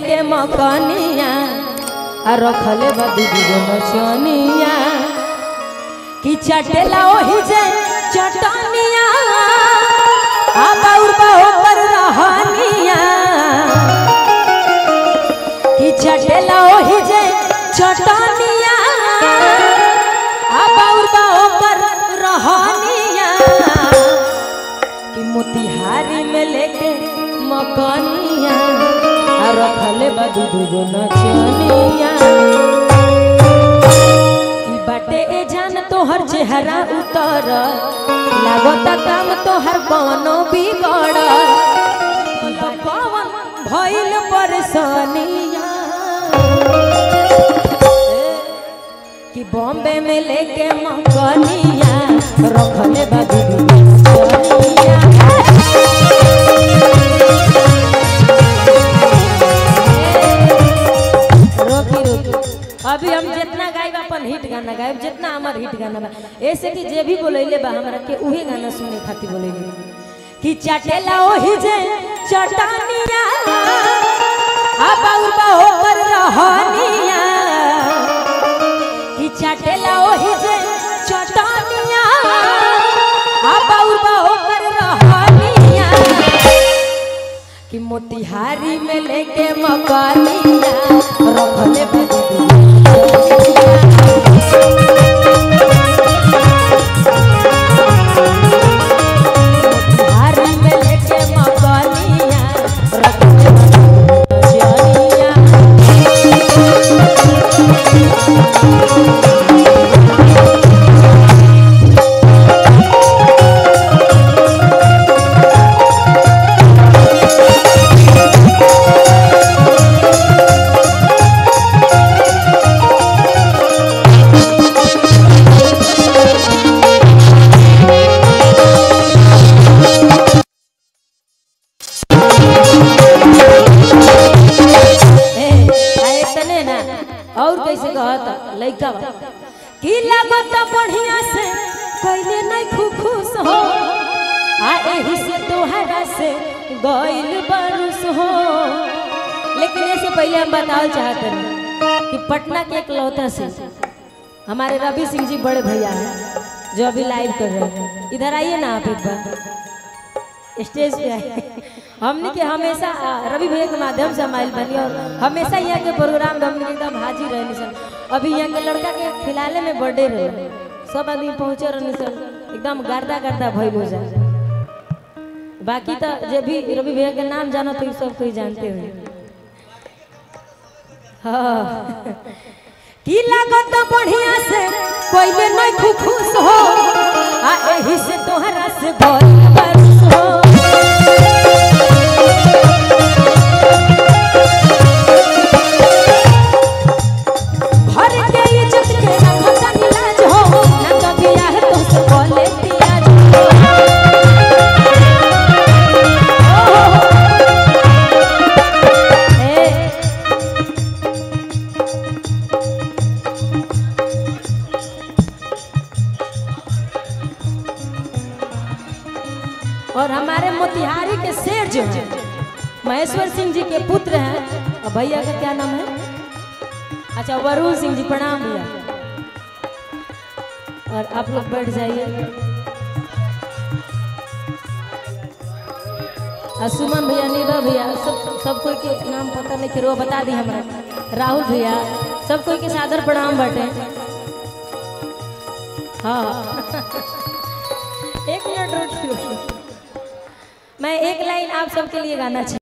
लेके मकनिया आ रखले बदू नचनिया कि चटेला ओही जे चटनिया आ बाउर बाहो पर रहनिया कि चटेला ओही जे चटनिया आ बाउर बाहो पर रहनिया कि मोतिहारी में लेके मकनिया आ रखले बदू नचनिया कि बाटे ए जान तोहर चेहरा उतर लागता काम तोहर कौनो बिगड़ पवन भइल परेशानिया कि बॉम्बे में लेके मकनिया रखले बदू नचनिया अभी हम जितना गायब अपन हिट गाना गायब जितना हमार हिट गाना बा ऐसे कि जे भी बोलैले बा हमरा के उहे गाना सुने खातिर बोलैले कि चटेला ओही जे चटनिया आ बाउर बाहो पर रहनिया कि चटेला ओही जे चटनिया आ बाउर बाहो पर रहनिया कि मोतिहारी में लेके मकनिया रखले बदू और कैसे कहता लइका की लागत बढ़िया से कइले नहीं खुश हो आ एही से तोहरा से गइल बरुस हो। लेकिन ऐसे पहले हम बताओ चाहते हैं कि पटना के एकलौता से हमारे रवि सिंह जी बड़े भैया हैं जो अभी लाइव कर रहे हैं। इधर आइए ना आप एक बार स्टेज पे आइए। हमने के हमेशा रवि भैया के माध्यम से हमारे बनी और हमेशा यहाँ के प्रोग्राम में हमने एकदम हाजिर रहे सर। अभी यहाँ के लड़का के फिलहाल में बर्थडे रहे सब आदमी पहुँचे रहे सर एकदम गर्दा गर्दा भइल हो जाए। बाकी तो जब भी रवि भैया के नाम जाना तो सब कोई जानते हुए हाँ की लागत बढ़िया से कोई नहीं खुश हो आ एही से तोहरा से बरुस हो। और हमारे मोतिहारी के शेर जो है महेश्वर सिंह जी के पुत्र हैं। और भैया का क्या नाम है? अच्छा वरुण सिंह जी, प्रणाम भैया। और आप लोग बैठ जाइए। सुमन भैया, नीरव भैया, सब कोई के नाम पता नहीं फिर वो बता दी हमारा। राहुल भैया, सब कोई के सादर प्रणाम बाटे। हाँ एक मिनट रुकिए, मैं एक लाइन आप सबके लिए गाना चाहिए।